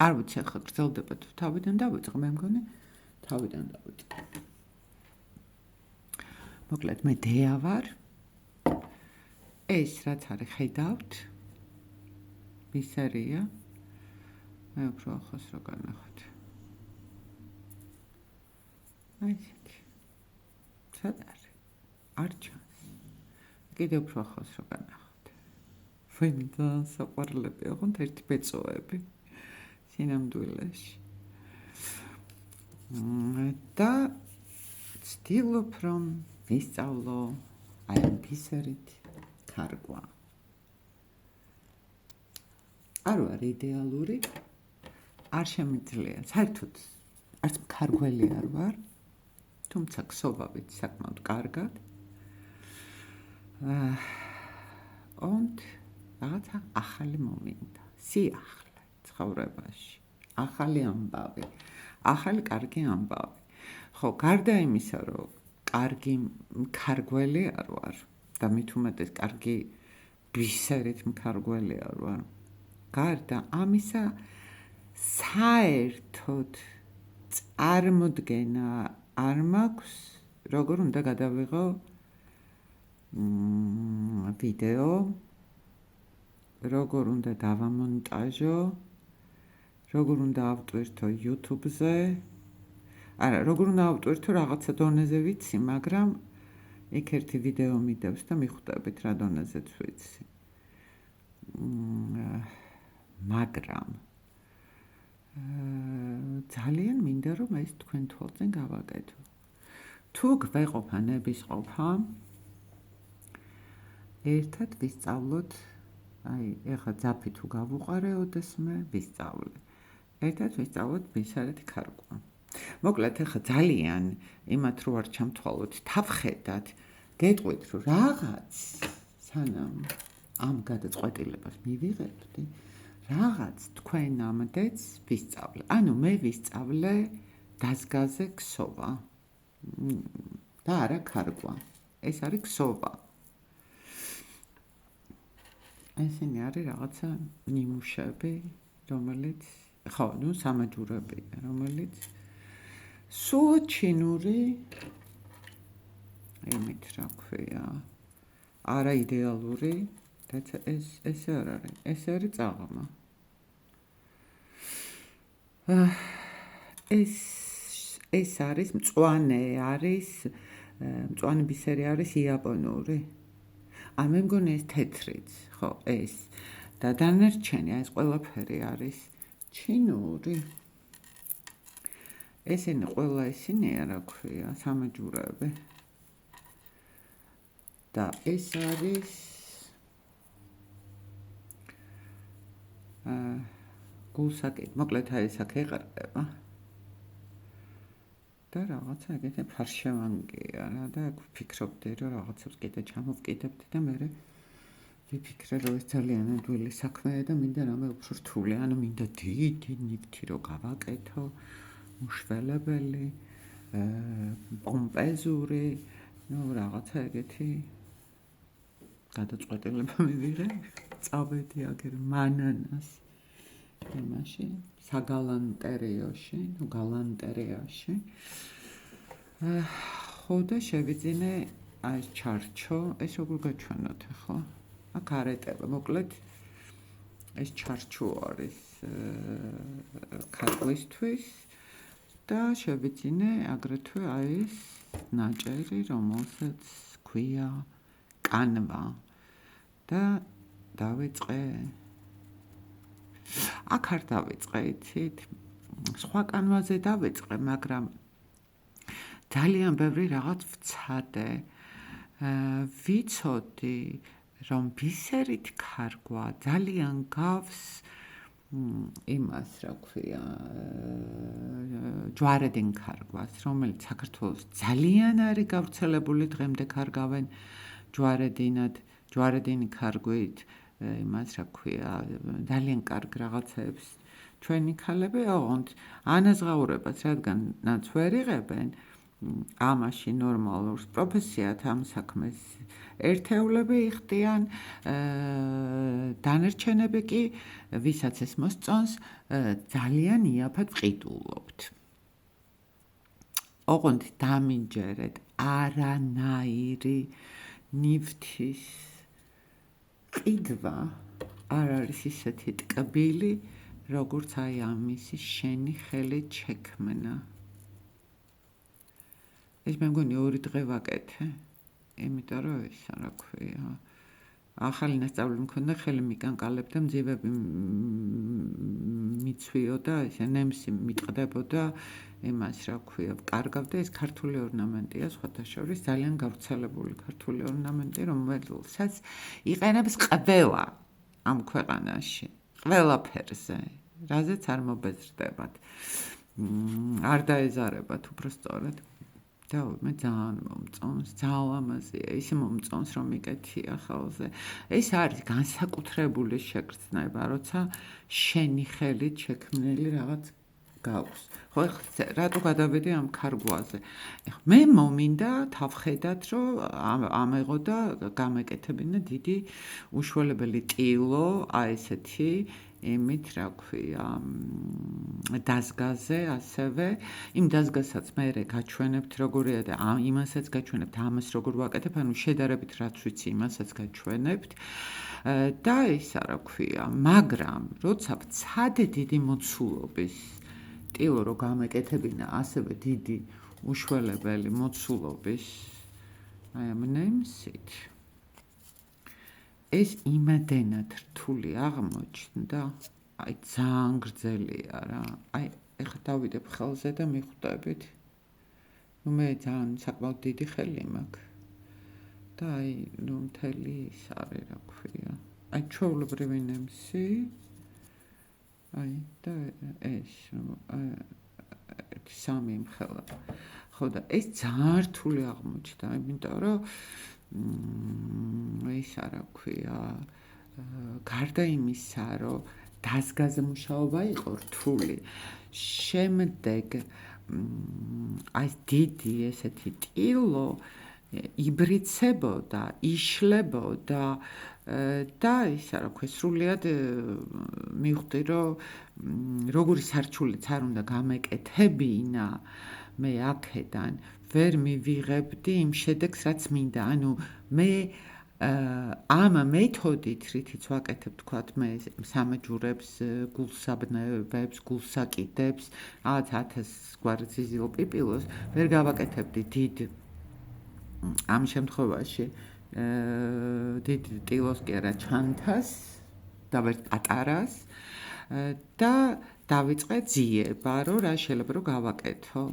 არ ვიცი ახლა გრძელდება თუ თავიდან დავიწყე, მე მგონი თავიდან დავიწყე. მოკლედ მე დეა ვარ. ეს რაც არის ხედავთ ბისერია. მე უფრო ახლოს რო განახოთ. აი ესეთი. სად არის? არ ჩანს. კიდევ უფრო ახლოს რო განახოთ. ვინდა საყვარლები ოღონდ ერთი ბეწოები. სინამდვილეში. და ვცდილობ რომ ვისწავლო აი ამ ბისერით ქარგვა. არ ვარ იდეალური, არ შემიძლია, საერთოდ არც ქარგველი არ ვარ, თუმცა ქსოვავით საკმაოდ კარგად. Und რაღაცა ახალი მომინდა, სიახლე ცხოვრებაში, ახალი ამბავი, ახალი კარგი ამბავი. ხო, გარდა იმისა, რომ კარგი ქარგველი არ ვარ და მით უმეტეს კარგი ბისერით მქარგველი არ ვარ. გარდა ამისა, საერთოდ წარმოდგენა არ მაქვს, როგორ უნდა გადავიღო ვიდეო, როგორ უნდა დავამონტაჟო, როგორ უნდა ავტვირთო YouTube-ზე. არა, როგორ უნდა ავტვირთო რაღაცა დონეზე ვიცი, მაგრამ იქ ერთი ვიდეო მიდევს და მიხვდებით რა დონეზეც ვიცი. მაგრამ ძალიან მინდა რომ ეს თქვენ თვალწინ გავაკეთო. თუ გვეყოფა ნებისყოფა, ერთად ვისწავლოთ, აი, ეხლა ძაფი თუ გავუყარე ოდესმე, ვისწავლე. ერთად ვისწავლოთ ბისერეთი ქარგვა. მოკლედ, ეხლა ძალიან იმათ რო არ ჩამთვალოთ, თავხედათ, გეტყვით რომ რაღაც სანამ ამ გადაწყვეტილებას მივიღებდი, რაღაც თქვენ ამდეც ვისწავლე. ანუ მე ვისწავლე დაზგაზე ქსოვა. და არა ქარგვა. ეს არის ქსოვა. ესენი არის რაღაცა ნიმუშები, რომელიც, ხო, ნუ სამაჯურებია, რომელიც სულ ჩინური იმით რა ქვია, არა იდეალური, და ეს არ არის, ეს არის წაღმა. ეს არის მწვანე ბისერი არის იაპონური. მე მგონი ეს თეთრიც, ხო, ეს და დანარჩენი ეს ყველაფერი არის ჩინური. ესენი ყველა ისინია, რა ქვია, სამაჯურები. და ეს არის გულსაკით, მოკლედ ეს აქ ეყარება. და რაღაცა ეგეთი ფარშევანგია რა და ვფიქრობდი რომ რაღაცებს კიდე ჩამოვკიდებდი და მე ვიფიქრე რომ ეს ძალიან ადვილი საქმეა და მინდა რამე უფრო რთული, ანუ მინდა დიდი ნივთი რომ გავაკეთო, უშველებელი, პომპეზური, ნუ რაღაცა ეგეთი გადაწყვეტილება მივიღე, წავედი აგერ მანანას იმაში, საგალანტერეოში, ნუ გალანტერეაში. ხო და შევიძინე აი ეს ჩარჩო, ეს როგორ გაჩვენოთ ახლა? აქ არეტება, მოკლედ ეს ჩარჩო არის ქარგვისთვის და შევიძინე აგრეთვე აი ეს ნაჭერი, რომელსაც ქვია კანვა და დავიწყე. აქ არ დავიწყე, იცით? სხვა კანვაზე დავიწყე, მაგრამ ძალიან ბევრი რაღაც ვცადე. ვიცოდი, რომ ბისერით ქარგვა ძალიან გავს იმას, რა ქვია, ჯვარედინ ქარგვას, რომელიც საქართველოს ძალიან არის გავრცელებული, დღემდე ქარგავენ ჯვარედინი ქარგვით, იმას, რა ქვია, ძალიან კარგ რაღაცებს ჩვენი ქალები, ოღონდ ანაზღაურებას, რადგანაც ვერ იღებენ, ამაში ნორმალურს პროფესიად ამ საქმეს ერთეულები იხდიან, დანარჩენები კი, ვისაც ეს მოსწონს, ძალიან იაფად ვყიდულობთ. ოღონდ დამინჯერეთ, არანაირი ნივთის ყიდვა არ არის ისეთი ტკბილი, როგორც აი ამისი შენი ხელით შექმნა. ეს მე მგონი 2 დღე ვაკეთე, იმიტომ რომ ისა რა ქვია, ახალი ნასწავლი მქონდა, ხელი მიკანკალებდა, მძივები მიცვიოდა, ესე ნემსი მიტყდებოდა, იმას რა ქვია, ვკარგავდა, ეს ქართული ორნამენტია, სხვათა შორის ძალიან გავრცელებული ქართული ორნამენტი, რომელსაც იყენებს ყველა ამ ქვეყანაში, ყველაფერზე, რაზეც არ მობეზრდებათ, არ დაეზარებათ უბრალოდ. და მე ძალიან მომწონს, ძალიან ლამაზია, ისე მომწონს რომ მიკეთია ხელზე. ეს არის განსაკუთრებული შეგრძნება, როცა შენი ხელით შექმნილი რაღაც გაქვს. ხო, რატო გადავედი ამ ქარგვაზე? მე მომინდა თავხედად, რომ ამეღო და გამეკეთებინა დიდი უშუალებელი ტილო, აი ესეთი იმით რა ქვია, დაზგაზე ასევე, იმ დაზგასაც მე გაჩვენებთ როგორია და იმასაც გაჩვენებთ, ამას როგორ ვაკეთებ, ანუ შედარებით რაც ვიცი, იმასაც გაჩვენებთ და ისა რა ქვია, მაგრამ როცა ვცადე დიდი მოცულობის ტილო რო გამეკეთებინა ასევე დიდი უშველებელი მოცულობის აი ამ ნემსით ეს იმადენად რთული აღმოჩნდა, აი ძალიან გრძელია რა. აი ეხლა დავიდებ ხელზე და მიხვდებით. მე ძალიან საკმაოდ დიდი ხელი მაქვს. და აი მთელი ის არის რა ქვია. აი ჩვეულებრივი ნემსი. აი და ეს სამი მხელა. ხო და ეს ძალიან რთული აღმოჩნდა, იმიტომ რომ ისა რა ქვია, გარდა იმისა, რომ დაზგაზე მუშაობა იყო რთული, შემდეგ აი დიდი ესეთი ტილო იბრიცებოდა, იშლებოდა და ისა რა ქვია, სრულიად მივხვდი, რომ როგორი სარჩულიც არ უნდა გამეკეთებინა, მე აქედან ვერ მივიღებდი იმ შედეგს, რაც მინდა. ანუ მე ამ მეთოდით, რითიც ვაკეთებ, თქვათ, მე სამეჯურებს, გულსაბნევებს, გულსაკიდებს, რაღაც 1000 გვარი ზიზილ პიპილოს, ვერ გავაკეთებდი დიდ ამ შემთხვევაში დიდ ტილოს კი არა, ჩანთას და ვერ პატარას და დავიწყე ძიება, რომ რა შეიძლება რომ გავაკეთო.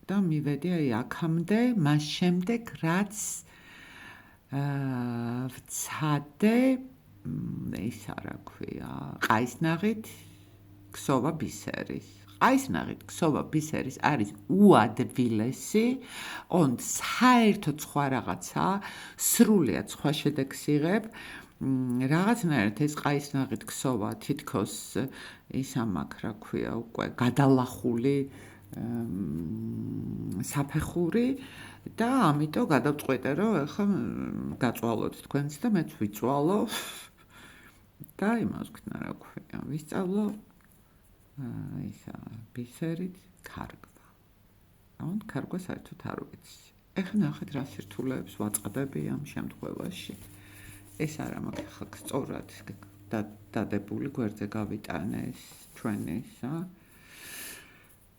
და მივედი აი აქამდე, მას შემდეგ რაც ვცადე ისა რა ქვია, ყაისნაღით ქსოვა ბისერის. ყაისნაღით ქსოვა ბისერის არის უადვილესი, ოღონდ საერთოდ სხვა რაღაცა, სრულიად სხვა შედეგს იღებ. რაღაცნაირად ეს ყაისნაღით ქსოვა თითქოს ისა მაქვს რა ქვია, უკვე გადალახული საფეხური და ამიტომ გადავწყვეტე, რომ ახლა გაწვალოთ თქვენც და მეც ვიწვალო და იმას ვქნა რა ქვია, ვისწავლო ისა ბისერით ქარგვა. ან ქარგვა საერთოდ არ ვიცი. ეხლა ნახეთ რა სირთულეებს ვაწყდები ამ შემთხვევაში. ეს არა მაქვს ახლა სწორად დადებული გვერდზე გავიტანე ეს ჩვენი ისა.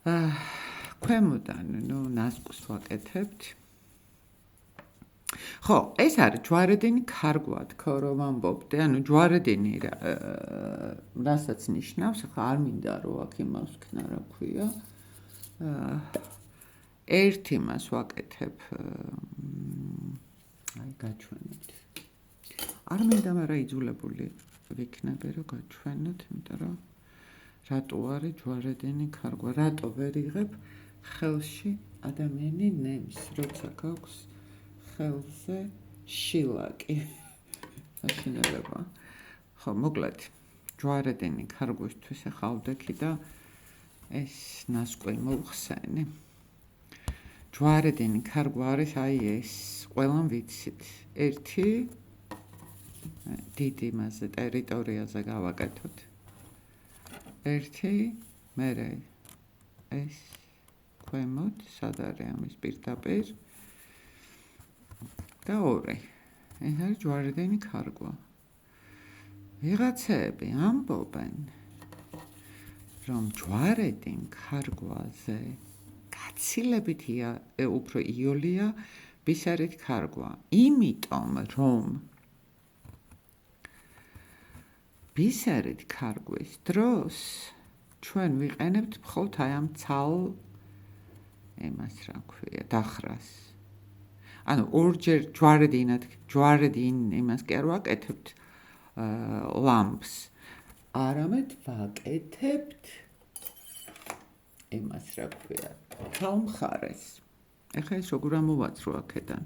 ქვემოდან, ნასკუს ვაკეთებთ. ხო, ეს არის ჯვარედინი ქარგვა, თქო რომ ამბობდე, ანუ ჯვარედინი რასაც ნიშნავს, ახლა არ მინდა რომ აქ იმას ვქნა რა ქვია. ერთ იმას ვაკეთებ, აი გაჩვენებთ. არ მინდა, მაგრამ იძულებული ვიქნები რომ გაჩვენოთ, იმიტომ რომ რატო არის ჯვარედინი ქარგვა, რატო ვერ იღებ ხელში ადამიანი ნემს, როცა გაქვს ხელზე შილაკი. საშინელება. ხო, მოკლედ, ჯვარედინი ქარგვისთვის ახლა ავდექი და ეს ნასკვი მოვხსენი. ჯვარედინი ქარგვა არის აი ეს, ყველამ ვიცით. ერთი დიდი მასზე ტერიტორიაზე გავაკეთოთ. ერთი, მერე ეს ქვემოთ, სად არის ამის პირდაპირ და ორი. ეს არის ჯვარედინი ქარგვა. ვიღაცები ამბობენ, რომ ჯვარედინ ქარგვაზე გაცილებით უფრო იოლია ბისერით ქარგვა. იმიტომ, რომ ბისერით ქარგვის დროს ჩვენ ვიყენებთ მხოლოდ აი ამ ცალ იმას რა ქვია, დახრას. ანუ ორჯერ ჯვარედინ იმას კი არ ვაკეთებთ ლამპს. არამედ ვაკეთებთ იმას რა ქვია, თალ მხარეს. ეხლა ეს როგორ ამოვაცრო აქედან.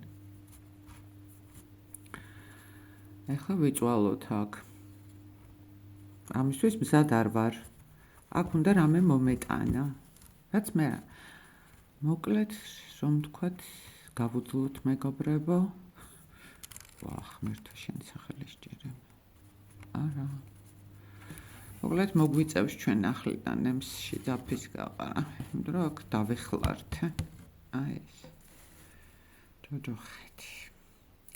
ეხლა ვიწვალოთ აქ. ამისთვის მზად არ ვარ. აქ უნდა რამე მომეტანა. რაც მე მოკლედ რომ თქვათ, გავუძლოთ მეგობრებო. ღმერთო შენ სახელი სჭირდება. არა. მოკლედ მოგვიწევს ჩვენ ახლიდან ემსში დაფის გაყარა. იმიტომ რომ აქ დავეხლართ. აი ეს. ჯოჯოხეთი.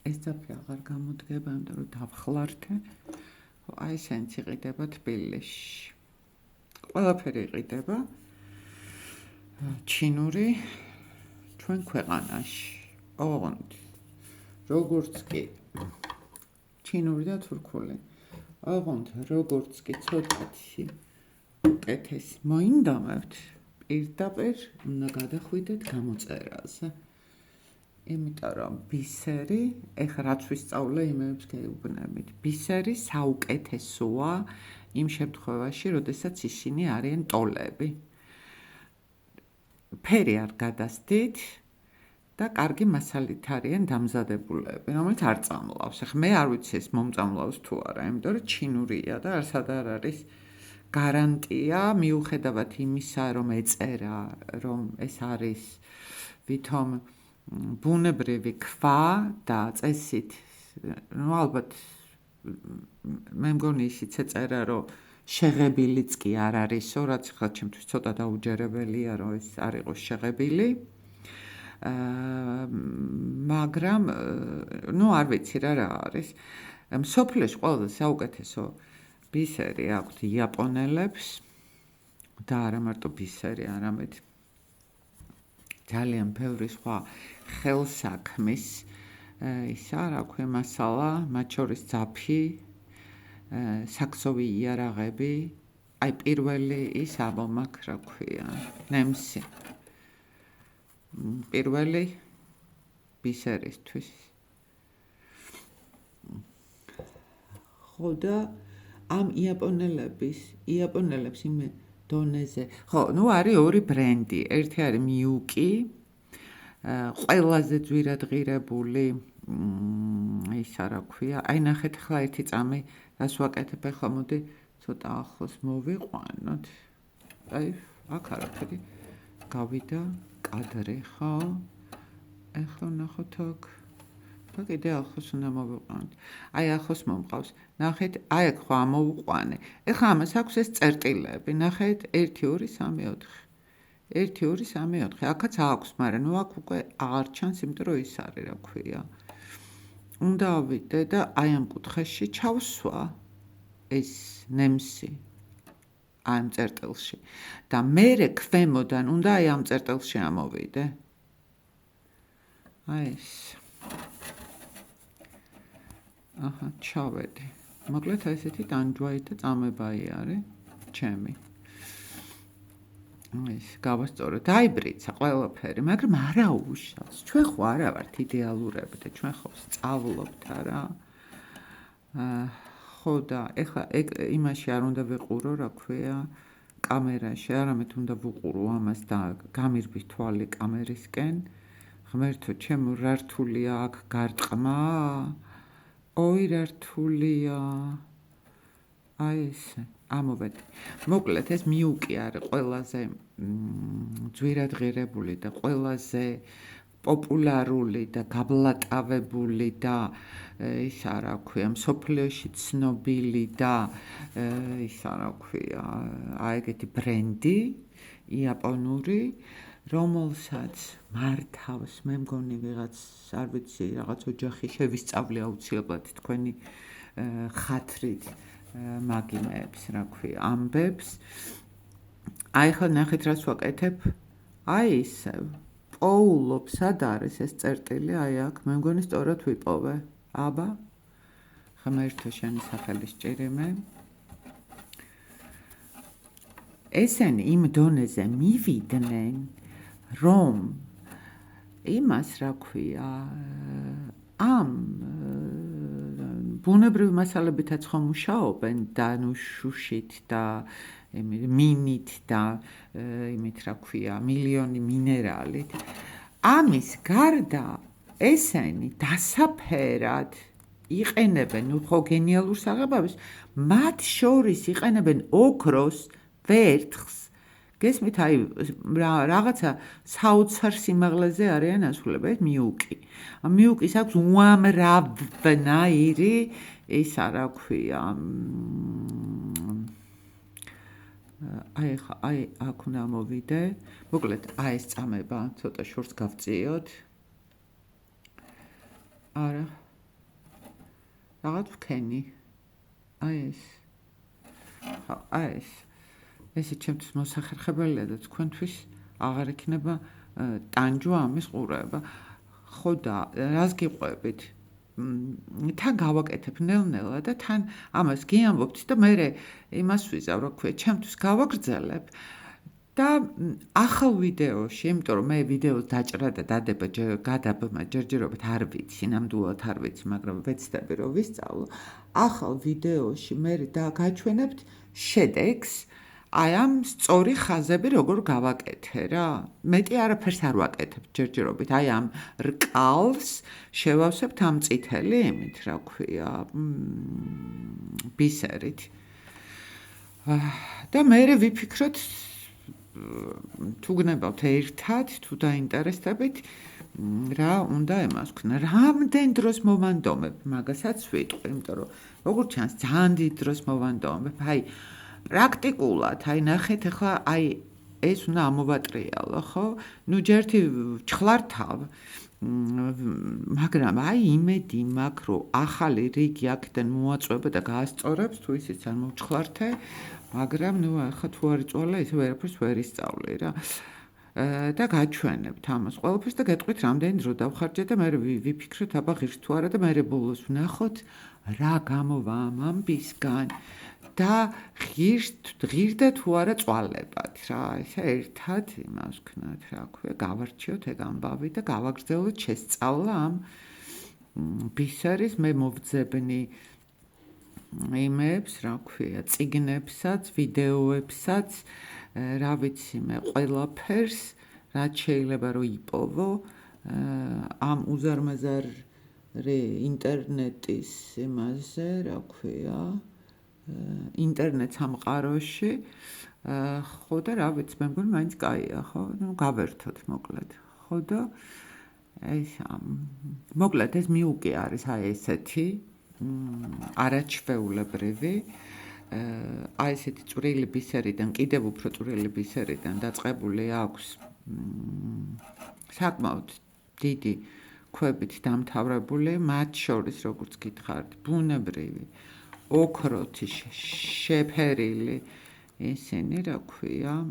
ეს დაფი აღარ გამოდგება, იმიტომ რომ დავხლართ. აი სენც იყიდება თბილისში. ყველაფერი იყიდება ჩინური ჩვენ ქვეყანაში. ოღონდ როგორც კი ჩინური და თურქული. ოღონდ როგორც კი ცოტათი უკეთესი მოინდომებთ, პირდაპირ უნდა გადახვიდეთ გამოწერაზე. იმიტომ რომ ბისერი, ეხლა რაც ვისწავლე, იმებს გეუბნებით. ბისერი საუკეთესოა იმ შემთხვევაში, როდესაც ისინი არიან ტოლები. ფერი არ გადასდით და კარგი მასალით არიან დამზადებულები, რომელიც არ წამლავს. ეხლა მე არ ვიცი ეს მომწამლავს თუ არა, იმიტომ რომ ჩინურია და არსად არ არის გარანტია, მიუხედავად იმისა, რომ ეწერა, რომ ეს არის ვითომ ბუნებრივი ქვა და წესით, ну ალბათ მე მგონი ისიც ეწერა, რომ შეღებილიც კი არ არისო, რაც ხა ჩემთვის ცოტა დაუჯერებელია, რომ ეს არ იყოს შეღებილი. მაგრამ ну არ ვიცი რა არის. მსოფლიოში ყველაზე საუკეთესო ბისერი აქვთ იაპონელებს და არა მარტო ბისერი, არამედ ძალიან ბევრი სხვა ხელსაქმის ისა რა ქვია მასალა, მათ შორის ძაფი, საქსოვი იარაღები, აი პირველი ის აბომაკ რა ქვია, ნემსი. პირველი ბისერისთვის. ხო და ამ იაპონელებს იმ დონეზე. ხო, ну არის ორი ბრენდი. ერთი არის მიუკი, ყველაზე ძვირადღირებული ისა რა ქვია. აი ნახეთ ხლა ერთი წამი რას ვაკეთებ ახლა მოდი ცოტა ახლოს მოვიყვანოთ. აი აქ არაფერი გავიდა კადრი, ხო? ახლა ნახოთ აქ. და კიდე ახლოს უნდა მოვიყვანოთ. აი ახლოს მომყავს. ნახეთ, აი აქ ხო ამოვუყვანე. ეხლა ამას აქვს ეს წერტილები. ნახეთ 1 2 3 4. 1 2 3 4. აქაც აქვს, მაგრამ ნუ აქ უკვე აღარ ჩანს, იმიტომ რომ ის არის რა ქვია. უნდა ავიდე და აი ამ კუთხეში ჩავსვა ეს ნემსი ამ წერტილში. და მერე ქვემოდან უნდა აი ამ წერტილში ამოვიდე. აი ეს. აჰა, ჩავედი. მოკლედ აი ესეთი ტანჯვაი და წამებაი არის ჩემი. ეს გავასწორე, დაიბრიცა ყველაფერი, მაგრამ არა უშავს. ჩვენ ხო არა ვართ იდეალურები და ჩვენ ხო სწავლობთ რა. ხო და ეხლა იმაში არ უნდა ვიყურო, რა ქვია, კამერაში, არამედ უნდა ვუყურო ამას და გამირბის თვალი კამერისკენ. ღმერთო, ჩემო რა რთულია აქ გარტყმა? ოი რა რთულია. აი ესე, ამოვედი. მოკლედ ეს მიუკი არის ყველაზე ძვირადღირებული და ყველაზე პოპულარული და გაბლატავებული და ისა რა ქვია, მსოფლიოში ცნობილი და ისა რა ქვია, აი ეგეთი ბრენდი იაპონური, რომელსაც მართავს მე მგონი ვიღაც, არ ვიცი, რაღაც ოჯახი შევისწავლე აუცილებლად თქვენი ხათრით მაგიმეებს, რა ქვია, ამბებს. აი ხა ნახეთ რას ვაკეთებ? აი ისევ პოულობ, სად არის ეს წერტილი? აი აქ, მე მგონი სწორად ვიპოვე. აბა, ღმერთო შენი სახელი სჭირიმე. ესენი იმ დონეზე მივიდნენ, რომ იმას რა ქვია, ამ ბუნებრივი მასალებითაც ხომ მუშაობენ და ნუ შუშით და მინით და იმით რა ქვია, მილიონი მინერალით. ამის გარდა ესენი დასაფერად იყენებენ, ნუ ხო გენიალურ საღებავის, მათ შორის იყენებენ ოქროს, ვერცხლს. გესმით, აი რაღაცა საოცარ სიმაღლეზე არიან ასულები, ეს მიუკი. მიუკის აქვს უამრავნაირი ისა რა ქვია. აი აქ უნდა მოვიდე. მოკლედ, აი ეს წამება, ცოტა შორს გავწიოთ. არა. რაღაც ვქენი. აი ეს. აი ეს. ესე ჩემთვის მოსახერხებელია და თქვენთვის აღარ იქნება ტანჯვა ამის ყურება. ხო და რას გიყვებით? თან გავაკეთებ ნელ-ნელა და თან ამას გიამბობთ და მე იმას ვიზავ, რა ქვია, ჩემთვის გავაგრძელებ და ახალ ვიდეოში, იმიტომ რომ მე ვიდეოს დაჭრა და დადება გადაბმა ჯერჯერობით არ ვიცი, ნამდვილად არ ვიცი, მაგრამ ვეცდები რომ ვისწავლო. ახალ ვიდეოში მე გაჩვენებთ შედეგს აი ამ სწორი ხაზები როგორ გავაკეთე რა. მეტი არაფერს არ ვაკეთებ ჯერჯერობით. აი ამ რკალს შევავსებთ ამ წითელი იმით, რა ქვია, ბისერით. და მე ვიფიქროთ თუ გნებავთ ერთად, თუ დაინტერესდებით, რა უნდა იმას ვქნა. რამდენ დროს მოვანდომებ, მაგასაც ვიტყვი, იმიტომ რომ როგორც ჩანს, ძალიან დიდ დროს მოვანდომებ. აი პრაქტიკულად, აი ნახეთ ახლა, აი ეს უნდა ამოვატრიალო, ხო? ნუ ჯერთი ჩხლართავ, მაგრამ აი იმედი მაქვს, რომ ახალი რიგი აქედან მოაწვება და გაასწორებს, თუ ისიც არ მოვჩხლართე, მაგრამ ნუ ახლა თუ არ იწვალა, ისე ვერაფერს ვერ ისწავლე რა. და გაჩვენებთ ამას ყველაფერს და გეტყვით რამდენი დრო დავხარჯე და მე ვიფიქროთ აბა ღირს თუ არა და მე ბოლოს ვნახოთ რა გამოვა ამ ამბისგან. და ღირდა თუ არა წვალებად რა, ესე ერთად იმას ვქნათ, რა ქვია, გავარჩიოთ ეგ ამბავი და გავაგრძელოთ შესწავლა ამ ბისერის მე მოვძებნი იმებს, რა ქვია, წიგნებსაც, ვიდეოებსაც, რა ვიცი მე ყველაფერს, რაც შეიძლება რომ იპოვო ამ უზარმაზარი ინტერნეტის იმაზე, რა ქვია, ინტერნეტ სამყაროში, ხო და რა ვიცი, მე მგონი მაინც კაია, ხო? ნუ გავერთოთ მოკლედ. ხო და ეს მოკლედ ეს მიუკი არის აი ესეთი არაჩვეულებრივი, აი ესეთი წვრილი ბისერიდან, კიდევ უფრო წვრილი ბისერიდან დაწყებული აქვს საკმაოდ დიდი ქვებით დამთავრებული, მათ შორის როგორც გითხარით, ბუნებრივი ოქროთი შეფერილი ისინი, რა ქვია,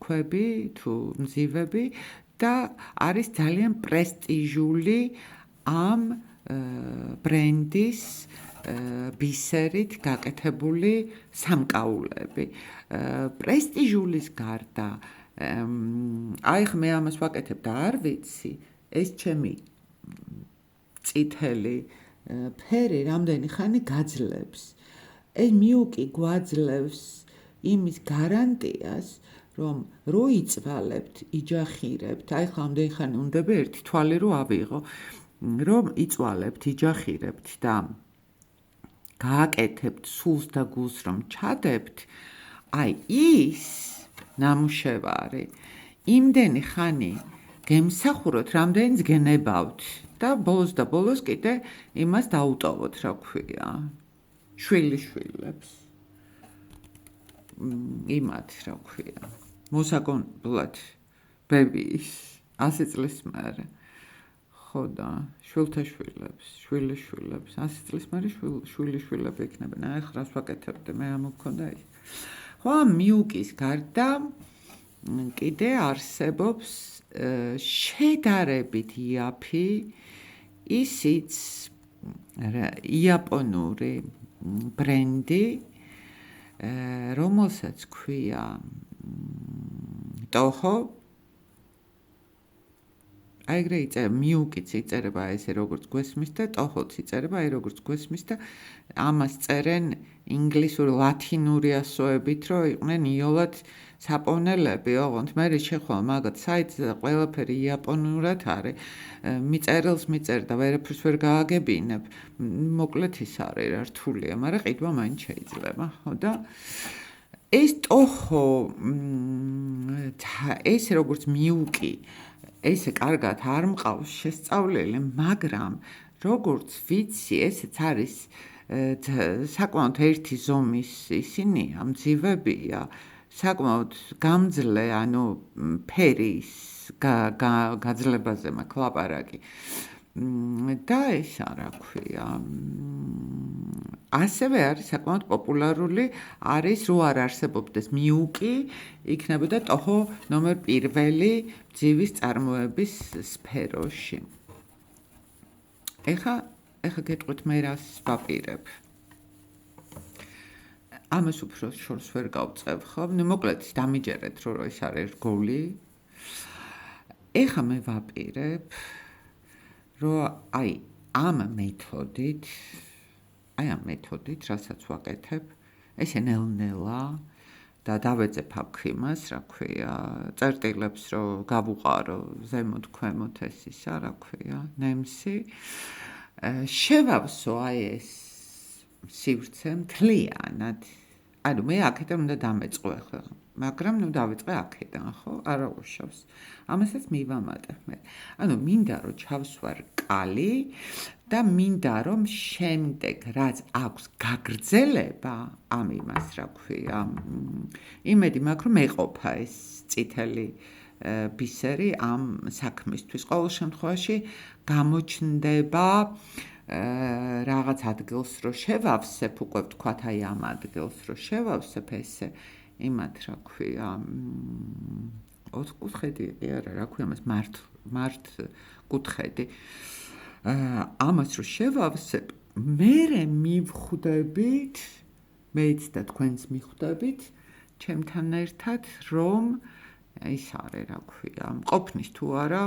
ქვები თუ მზივები და არის ძალიან პრესტიჟული ამ ბრენდის ბისერით გაკეთებული სამკაულები. პრესტიჟულის გარდა, აი ხ მე ამას ვაკეთებ და არ ვიცი, ეს ჩემი წითელი ფერი რამდენი ხანი გაძლებს. ეს მიუკი გვაძლევს იმის გარანტიას, რომ რო იწვალებთ, იჯახირებთ, აი ხა ამდენი ხანი უნდა ერთი თვალი რო ავიღო, რომ იწვალებთ, იჯახირებთ და გააკეთებთ სულს და გულს რომ ჩადებთ, აი ის ნამუშევარი იმდენი ხანი გემსახუროთ, რამდენიც გენებავთ და ბოლოს კიდე იმას დაუტოვოთ, რა ქვია, შვილიშვილებს. იმათ, რა ქვია, მოსაგონებლად ბებიის 100 წლის მერე. ხო და შვილთაშვილებს, შვილიშვილებს, 100 წლის მერე შვილიშვილები იქნებიან. აი ხ რას ვაკეთებდი, მე ამ მქონდა ის. ხო, მიუკის გარდა კიდე არსებობს შედარებით იაფი ისიც იაპონური ბრენდი, რომელსაც ქვია ტოჰო. აი ეგრე იწერება, მიუკიც იწერება ესე როგორც გვესმის და ტოჰოც იწერება აი როგორც გვესმის და ამას წერენ ინგლისური ლათინური ასოებით, რომ იყვნენ იოლად საპოვნელები, ოღონდ მე შეხვალ მაგათ საიტზე და ყველაფერი იაპონურად არის. მიწერილს მიწერ და ვერაფერს ვერ გააგებინებ. მოკლედ ის არის რა რთულია, მაგრამ ყიდვა მაინც შეიძლება, ხო და ეს ტოჰო ესე როგორც მიუკი ესე კარგად არ მყავს შესწავლილი, მაგრამ როგორც ვიცი, ესეც არის საკმაოდ ერთი ზომის ისინია, მძივებია, საკმაოდ გამძლე, ანუ ფერის გაძლებაზე მაქვს ლაპარაკი. და ეს რა ქვია, ასევე არის საკმაოდ პოპულარული, არის რო არ არსებობდეს მიუკი, იქნებოდა ტოჰო ნომერ პირველი ძივის წარმოების სფეროში. ეხა გეტყვით მე რას ვაპირებ. ამას უფრო შორს ვერ გავწევ, ხო? მოკლედ დამიჯერეთ, რომ ეს არის რგოლი. ეხა მე ვაპირებ, რომ აი ამ მეთოდით, რასაც ვაკეთებ, ესე ნელ-ნელა და დავეძებ აქ იმას, რა ქვია, წერტილებს რომ გავუყარო ზემოთ, ქვემოთ ეს ისა, რა ქვია, ნემსი. შევავსო აი ეს სივრცე მთლიანად. ანუ მე აქედან უნდა დამეწყო ახლა, მაგრამ ნუ დავიწყე აქედან, ხო? არა უშავს. ამასაც მივამატებ მე. ანუ მინდა რომ ჩავსვარ კალი და მინდა რომ შემდეგ რაც აქვს გაგრძელება ამ იმას, რა ქვია, იმედი მაქვს რომ მეყოფა ეს წითელი ბისერი ამ საქმისთვის. ყოველ შემთხვევაში გამოჩნდება რაღაც ადგილს რო შევავსებ, უკვე ვთქვათ აი ამ ადგილს რო შევავსებ ესე იმათ, რა ქვია, ოთხკუთხედი არა, რა ქვია მას მართ კუთხედი. ამას რო შევავსებ, მერე მივხვდებით, მეც და თქვენც მივხვდებით, ჩემთან ერთად, რომ ის არის, რა ქვია, მყოფნის თუ არა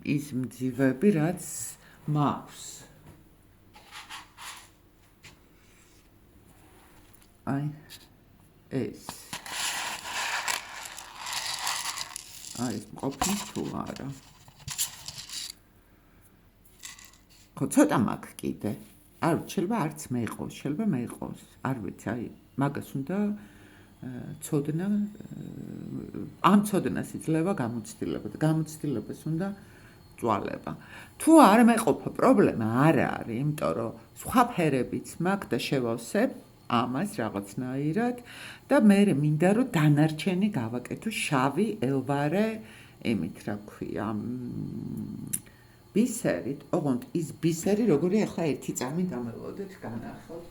ის მძივები, რაც მაქვს. აი ეს არის მყოფნის თუ არა. ხო, ცოტა მაქვს კიდე. არ ვიცი, შეიძლება არც მეყოს, შეიძლება მეყოს. არ ვიცი, აი მაგას უნდა ცოდნა, ამ ცოდნას იძლევა გამოცდილება და გამოცდილებას უნდა წვალება. თუ არ მეყოფა, პრობლემა არ არის, იმიტომ რომ სხვა ფერებიც მაქვს და შევავსებ ამას რაღაცნაირად და მე მინდა რომ დანარჩენი გავაკეთო შავი ელვარე იმით, რა ქვია, ბისერით, ოღონდ ის ბისერი როგორი ახლა ერთი წამი დამელოდეთ განახოთ.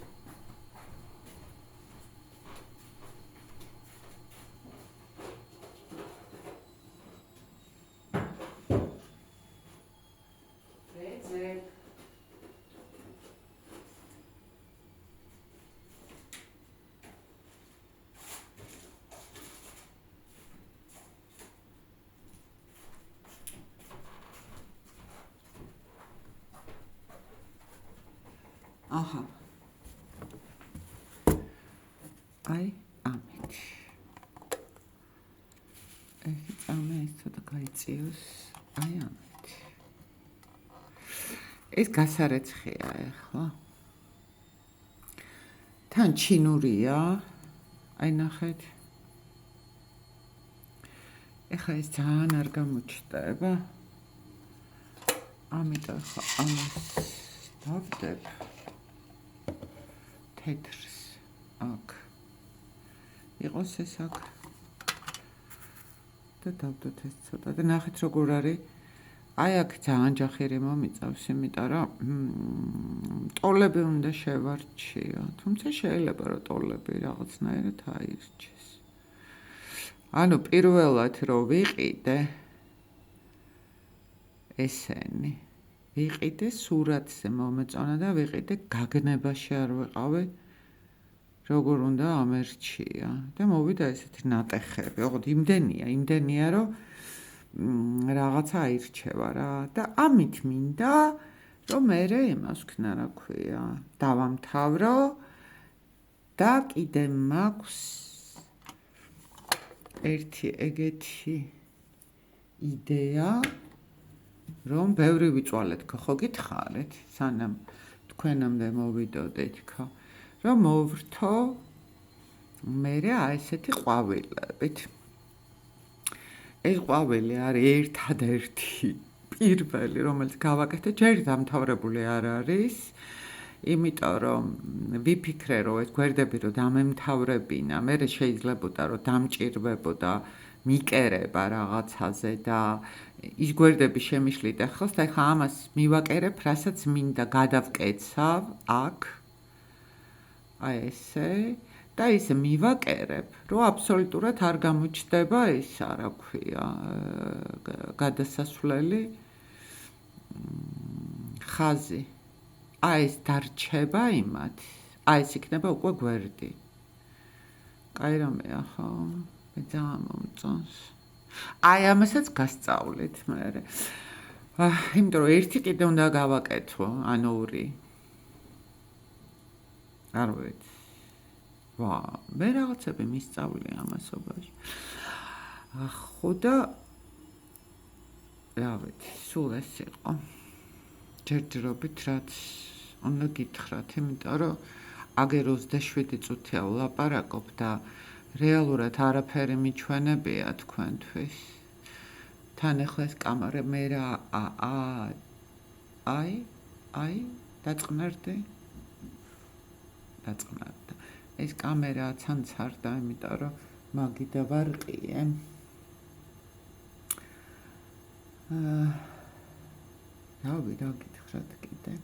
აჰა. აი, ამით. ეს წამე ის ცოტა გაიწიოს, აი ამით. ეს გასარეცხია ახლა. თან ჩინურია. აი ნახეთ. ეხლა ეს ძალიან არ გამოჩნდება. ამიტომ ხა ამას დავდებ. თეთრს აქ. იყოს ეს აქ. და დავდოთ ეს ცოტა და ნახეთ როგორ არის. აი აქ ძალიან ჯახირი მომიწავს, იმიტომ რომ ტოლები უნდა შევარჩიო. თუმცა შეიძლება რომ ტოლები რაღაცნაირად აირჩეს. ანუ პირველად რომ ვიყიდე ესენი. ვიყიდე სურათზე მომეწონა და ვიყიდე გაგნებაში არ ვიყავი. როგორ უნდა ამერჩია და მოვიდა ესეთი ნატეხები. ოღონდ იმდენია რომ რაღაცა აირჩევა რა და ამით მინდა რომ მე იმას ვქნა რა ქვია დავამთავრო და კიდე მაქვს ერთი ეგეთი იდეა რომ ბევრი ვიწვალეთ ხო გითხარით სანამ თქვენამდე მოვიდოდეთ ხო რომ მოვრთო მე აი ესეთი ყვავილებით ეს ყვავილი არის ერთადერთი პირველი რომელიც გავაკეთე ჯერ დამთავრებული არ არის იმიტომ რომ ვიფიქრე რომ ეს გვერდები რომ დამემთავრებინა მე შეიძლებოდა რომ დამჭირვებოდა მიკერება რაღაცაზე და ის გვერდები შემიშლიდა ხელს და ეხლა ამას მივაკერებ რასაც მინდა გადავკეცავ აქ აი ესე და ისე მივაკერებ, რომ აბსოლუტურად არ გამოჩნდება ის, რა ქვია, გადასასვლელი ხაზი. აი ეს დარჩება იმათ. აი ეს იქნება უკვე გვერდი. კაი რამეა, ხო? მე ძალიან მომწონს. აი ამასაც გასწავლეთ მე. იმიტომ რომ ერთი კიდე უნდა გავაკეთო, ანუ ორი. არ ვიცი. მე რაღაცები მისწავლე ამასობაში. ხო და რა ვიცი, სულ ეს იყო. ჯერჯერობით რაც უნდა გითხრათ, იმიტომ რომ აგერ 27 წუთია ვლაპარაკობ და რეალურად არაფერი მიჩვენებია თქვენთვის. თან ახლა ეს კამარა მე რა აი დაწყნარდი. ეს კამერა ცანცარდა, იმიტომ რომ მაგიდა ვარყიე. რავი, რა გითხრათ კიდე.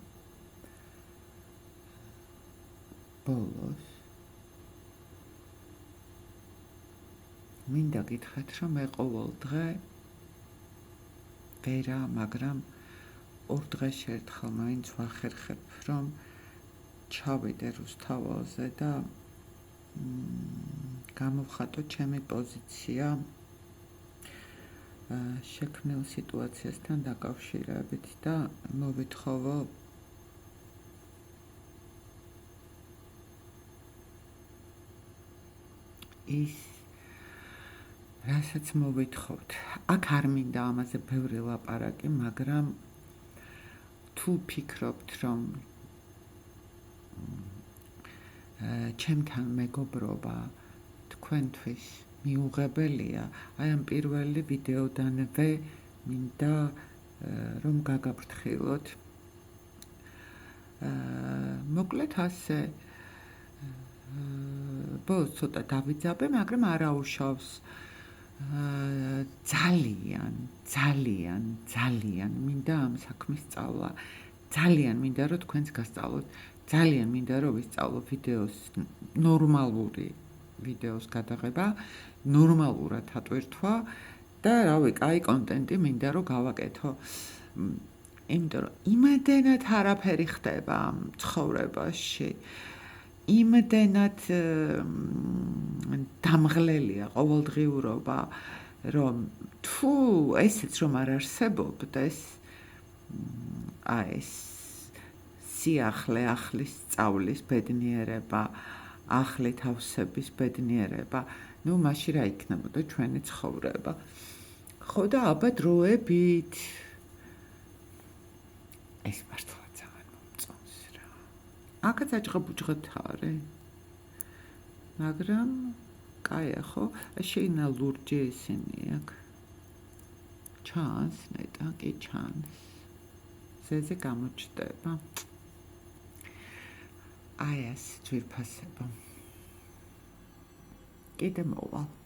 ბოლოს. მინდა გითხრათ, რომ მე ყოველ დღე ვერა, მაგრამ 2 დღეში ერთხელ მაინც ვახერხებ, რომ ჩავიდე რუსთაველზე და გამოვხატო ჩემი პოზიცია შექმნილ სიტუაციასთან დაკავშირებით და მოვითხოვო ის რასაც მოვითხოვთ. აქ არ მინდა ამაზე ბევრი ლაპარაკი, მაგრამ თუ ფიქრობთ, რომ ჩემთან მეგობრობა თქვენთვის მიუღებელია, აი ამ პირველი ვიდეოდანვე მინდა რომ გაგაფრთხილოთ. მოკლედ ასე ბოლოს ცოტა დავიძაბე, მაგრამ არაუშავს. ძალიან მინდა ამ საქმის სწავლა. ძალიან მინდა რომ თქვენს გასწავლოთ. ძალიან მინდა რომ ვისწავლო ვიდეოს ნორმალური ვიდეოს გადაღება, ნორმალურად ატვირთვა და რავი, კაი კონტენტი მინდა რომ გავაკეთო. იმიტომ რომ იმდენად არაფერი ხდება ცხოვრებაში. იმდენად დამღლელია ყოველდღიურობა, რომ თუ ესეც რომ არ არსებობდეს, ეს სიახლე, ახლის სწავლის ბედნიერება, ახლი თავსების ბედნიერება, ნუ მაშინ რა იქნებოდა ჩვენი ცხოვრება. ხო და აბა დროებით ეს მართლა ძალიან მომწონს რა. აქაც აჭღაბუჭღეთ არის. მაგრამ კაია ხო? შეინა ლურჯი ისინი აქ. ჩანს, ნეტა კი ჩანს. ზეზე გამოჩნდება. აი ეს ძვირფასება. კიდე მოვალ.